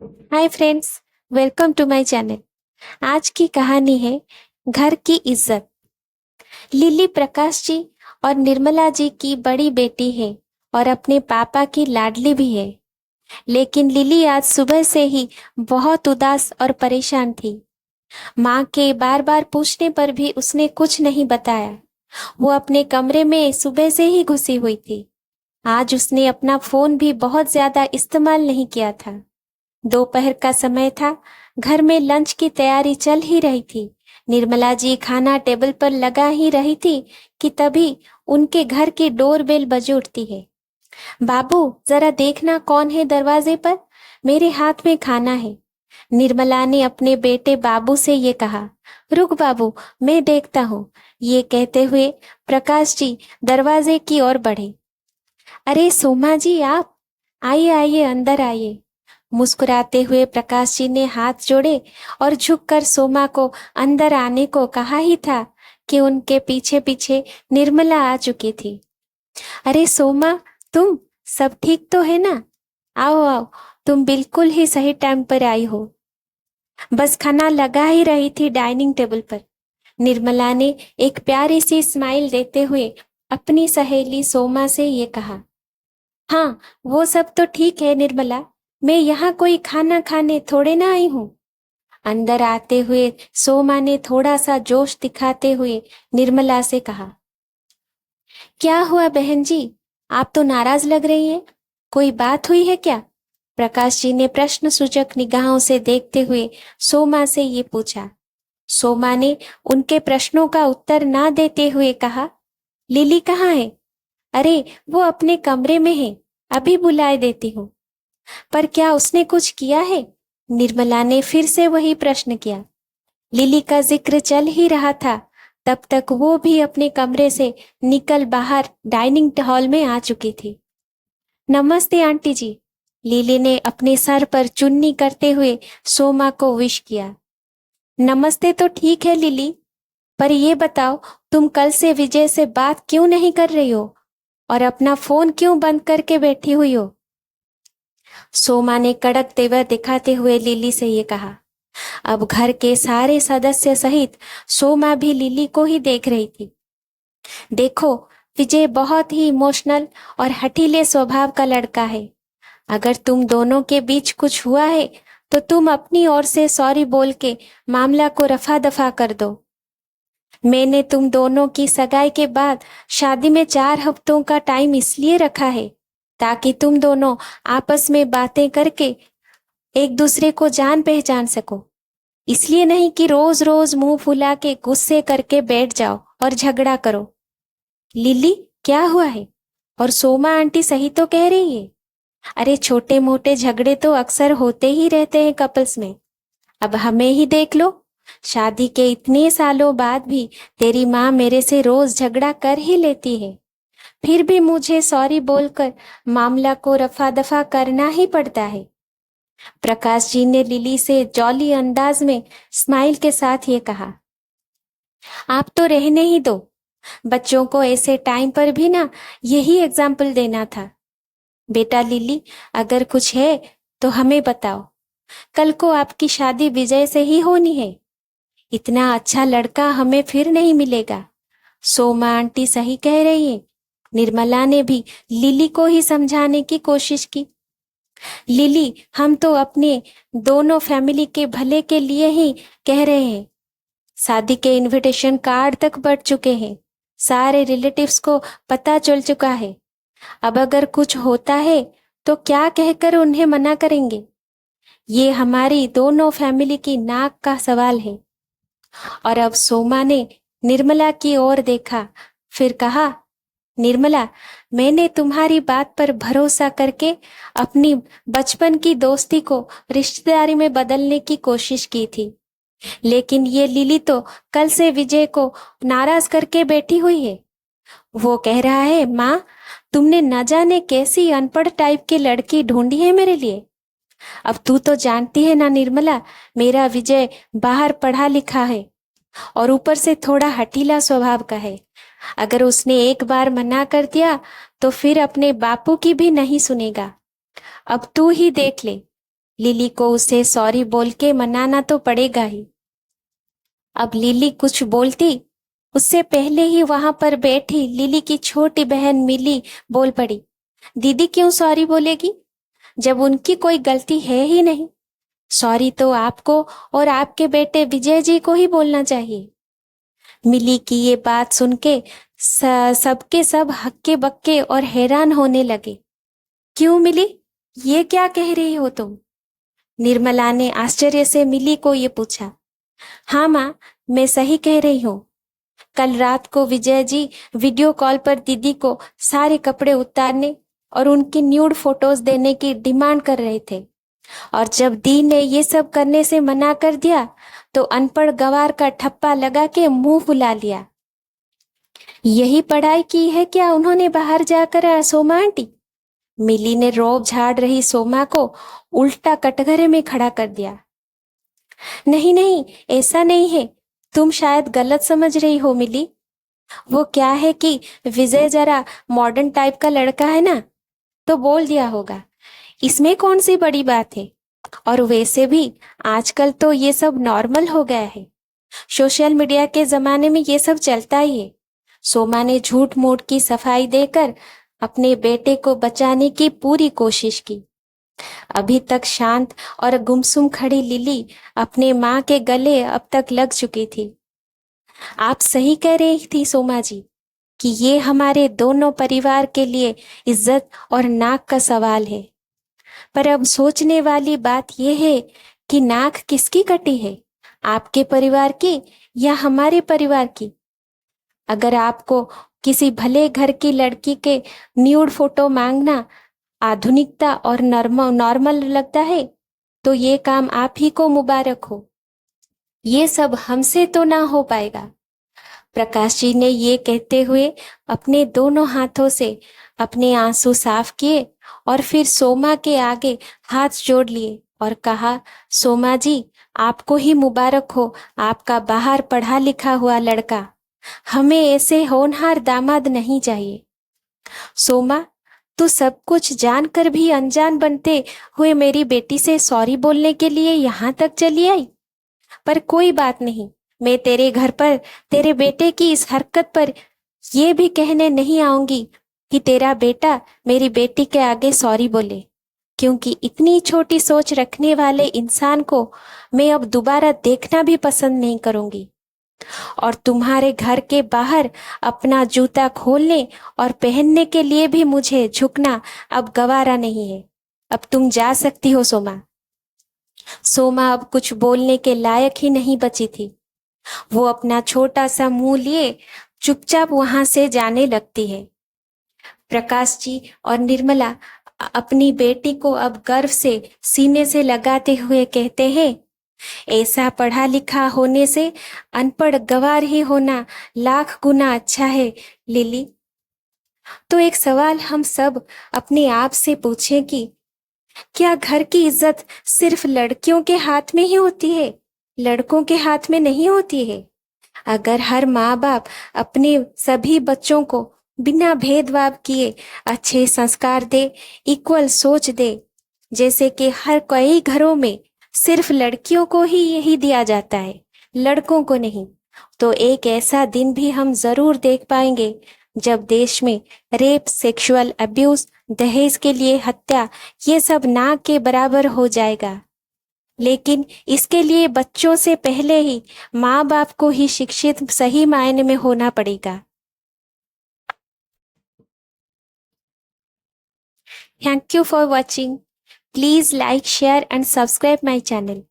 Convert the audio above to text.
Hi friends, welcome to my channel. आज की कहानी है घर की इज्जत। लिली प्रकाश जी और निर्मला जी की बड़ी बेटी है और अपने पापा की लाडली भी है। लेकिन लिली आज सुबह से ही बहुत उदास और परेशान थी। माँ के बार बार पूछने पर भी उसने कुछ नहीं बताया। वो अपने कमरे में सुबह से ही घुसी हुई थी। आज उसने अपना फोन भी बहुत ज्यादा इस्तेमाल नहीं किया था। दोपहर का समय था। घर में लंच की तैयारी चल ही रही थी। निर्मला जी खाना टेबल पर लगा ही रही थी कि तभी उनके घर की डोरबेल बज उठती है। बाबू, जरा देखना कौन है दरवाजे पर। मेरे हाथ में खाना है। निर्मला ने अपने बेटे बाबू से ये कहा। रुक बाबू, मैं देखता हूँ। ये कहते हुए प्रकाश जी दरवाजे की ओर बढ़े। अरे सोमा जी, आप आइए आइए, अंदर आइए। मुस्कुराते हुए प्रकाश जी ने हाथ जोड़े और झुककर सोमा को अंदर आने को कहा ही था कि उनके पीछे पीछे निर्मला आ चुकी थी। अरे सोमा, तुम सब ठीक तो है ना? आओ आओ, तुम बिल्कुल ही सही टाइम पर आई हो। बस खाना लगा ही रही थी डाइनिंग टेबल पर। निर्मला ने एक प्यारी सी स्माइल देते हुए अपनी सहेली सोमा से ये कहा। हाँ, वो सब तो ठीक है निर्मला। मैं यहाँ कोई खाना खाने थोड़े ना आई हूँ। अंदर आते हुए सोमा ने थोड़ा सा जोश दिखाते हुए निर्मला से कहा। क्या हुआ बहन जी? आप तो नाराज लग रही हैं। कोई बात हुई है क्या? प्रकाश जी ने प्रश्न सूचक निगाहों से देखते हुए सोमा से ये पूछा। सोमा ने उनके प्रश्नों का उत्तर ना देते हुए कहा। लिली कहाँ है? अरे, वो अपने कमरे में है। अभी बुलाए देती हूँ। पर क्या उसने कुछ किया है? निर्मला ने फिर से वही प्रश्न किया। लिली का जिक्र चल ही रहा था। तब तक वो भी अपने कमरे से निकल बाहर डाइनिंग हॉल में आ चुकी थी। नमस्ते आंटी जी। लिली ने अपने सर पर चुन्नी करते हुए सोमा को विश किया। नमस्ते तो ठीक है लिली, पर ये बताओ, तुम कल से विजय से बात क्यों नहीं कर रही हो और अपना फोन क्यों बंद करके बैठी हुई हो? सोमा ने कड़क तेवर दिखाते हुए लिली से ये कहा। अब घर के सारे सदस्य सहित सोमा भी लिली को ही देख रही थी। देखो, विजय बहुत ही इमोशनल और हठीले स्वभाव का लड़का है। अगर तुम दोनों के बीच कुछ हुआ है तो तुम अपनी ओर से सॉरी बोल के मामला को रफा दफा कर दो। मैंने तुम दोनों की सगाई के बाद शादी में 4 हफ्तों का टाइम इसलिए रखा है ताकि तुम दोनों आपस में बातें करके एक दूसरे को जान पहचान सको। इसलिए नहीं कि रोज रोज मुंह फुला के गुस्से करके बैठ जाओ और झगड़ा करो। लिली, क्या हुआ है? और सोमा आंटी सही तो कह रही है। अरे, छोटे मोटे झगड़े तो अक्सर होते ही रहते हैं कपल्स में। अब हमें ही देख लो। शादी के इतने सालों बाद भी तेरी माँ मेरे से रोज झगड़ा कर ही लेती है। फिर भी मुझे सॉरी बोलकर मामला को रफा दफा करना ही पड़ता है। प्रकाश जी ने लिली से जॉली अंदाज में स्माइल के साथ ये कहा। आप तो रहने ही दो। बच्चों को ऐसे टाइम पर भी ना यही एग्जाम्पल देना था। बेटा लिली, अगर कुछ है तो हमें बताओ। कल को आपकी शादी विजय से ही होनी है। इतना अच्छा लड़का हमें फिर नहीं मिलेगा। सोमा आंटी सही कह रही है। निर्मला ने भी लिली को ही समझाने की कोशिश की। लिली, हम तो अपने दोनों फैमिली के भले के लिए ही कह रहे हैं। शादी के इनविटेशन कार्ड तक बढ़ चुके हैं। सारे रिलेटिव्स को पता चल चुका है। अब अगर कुछ होता है तो क्या कहकर उन्हें मना करेंगे? ये हमारी दोनों फैमिली की नाक का सवाल है। और अब सोमा ने निर्मला की ओर देखा, फिर कहा। निर्मला, मैंने तुम्हारी बात पर भरोसा करके अपनी बचपन की दोस्ती को रिश्तेदारी में बदलने की कोशिश की थी। लेकिन ये लिली तो कल से विजय को नाराज करके बैठी हुई है। वो कह रहा है, माँ, तुमने न जाने कैसी अनपढ़ टाइप की लड़की ढूंढी है मेरे लिए। अब तू तो जानती है ना निर्मला, मेरा विजय बाहर पढ़ा लिखा है और ऊपर से थोड़ा हठीला स्वभाव का है। अगर उसने एक बार मना कर दिया तो फिर अपने बापू की भी नहीं सुनेगा। अब तू ही देख ले। लिली को उसे सॉरी बोल के मनाना तो पड़ेगा ही। अब लिली कुछ बोलती उससे पहले ही वहां पर बैठी लिली की छोटी बहन मिली बोल पड़ी, दीदी क्यों सॉरी बोलेगी जब उनकी कोई गलती है ही नहीं। सॉरी तो आपको और आपके बेटे विजय जी को ही बोलना चाहिए। मिली की ये बात सुन के सबके सब हक्के बक्के और हैरान होने लगे। क्यों मिली, ये क्या कह रही हो तुम? निर्मला ने आश्चर्य से मिली को ये पूछा। हाँ माँ, मैं सही कह रही हूँ। कल रात को विजय जी वीडियो कॉल पर दीदी को सारे कपड़े उतारने और उनकी न्यूड फोटोज देने की डिमांड कर रहे थे, और जब दी ने ये सब करने से मना कर दिया तो अनपढ़ गवार का ठप्पा लगा के मुंह फुला लिया। यही पढ़ाई की है क्या उन्होंने बाहर जाकर सोमा आंटी? मिली ने रोब झाड़ रही सोमा को उल्टा कटघरे में खड़ा कर दिया। नहीं नहीं, ऐसा नहीं है, तुम शायद गलत समझ रही हो मिली। वो क्या है कि विजय जरा मॉडर्न टाइप का लड़का है ना, तो बोल दिया होगा, इसमें कौन सी बड़ी बात है। और वैसे भी आजकल तो ये सब नॉर्मल हो गया है, सोशल मीडिया के जमाने में ये सब चलता ही है। सोमा ने झूठ मूठ की सफाई देकर अपने बेटे को बचाने की पूरी कोशिश की। अभी तक शांत और गुमसुम खड़ी लिली अपने माँ के गले अब तक लग चुकी थी। आप सही कह रही थी सोमा जी कि ये हमारे दोनों परिवार के लिए इज्जत और नाक का सवाल है। पर अब सोचने वाली बात यह है कि नाक किसकी कटी है, आपके परिवार की या हमारे परिवार की? अगर आपको किसी भले घर की लड़की के न्यूड फोटो मांगना आधुनिकता और नॉर्मल लगता है तो ये काम आप ही को मुबारक हो। ये सब हमसे तो ना हो पाएगा। प्रकाश जी ने ये कहते हुए अपने दोनों हाथों से अपने आंसू साफ किए और फिर सोमा के आगे हाथ जोड़ लिए और कहा, सोमा जी, आपको ही मुबारक हो आपका बाहर पढ़ा लिखा हुआ लड़का। हमें ऐसे होनहार दामाद नहीं चाहिए। सोमा, तू सब कुछ जानकर भी अनजान बनते हुए मेरी बेटी से सॉरी बोलने के लिए यहाँ तक चली आई। पर कोई बात नहीं, मैं तेरे घर पर तेरे बेटे की इस हरकत पर ये भी कहने नहीं आऊंगी कि तेरा बेटा मेरी बेटी के आगे सॉरी बोले, क्योंकि इतनी छोटी सोच रखने वाले इंसान को मैं अब दोबारा देखना भी पसंद नहीं करूंगी। और तुम्हारे घर के बाहर अपना जूता खोलने और पहनने के लिए भी मुझे झुकना अब गवारा नहीं है। अब तुम जा सकती हो सोमा। सोमा अब कुछ बोलने के लायक ही नहीं बची थी। वो अपना छोटा सा मुंह लिए चुपचाप वहां से जाने लगती है। प्रकाश जी और निर्मला अपनी बेटी को अब गर्व से सीने से लगाते हुए कहते हैं, ऐसा पढ़ा लिखा होने से अनपढ़ गवार ही होना लाख गुना अच्छा है लिली। तो एक सवाल हम सब अपने आप से पूछें कि क्या घर की इज्जत सिर्फ लड़कियों के हाथ में ही होती है, लड़कों के हाथ में नहीं होती है? अगर हर माँ बाप अपने सभी बच्चों को बिना भेदभाव किए अच्छे संस्कार दे, इक्वल सोच दे, जैसे कि हर कई घरों में सिर्फ लड़कियों को ही यही दिया जाता है, लड़कों को नहीं, तो एक ऐसा दिन भी हम जरूर देख पाएंगे जब देश में रेप, सेक्सुअल अब्यूज, दहेज के लिए हत्या, ये सब ना के बराबर हो जाएगा। लेकिन इसके लिए बच्चों से पहले ही माँ बाप को ही शिक्षित सही मायने में होना पड़ेगा। Thank you for watching. Please like, share and subscribe my channel.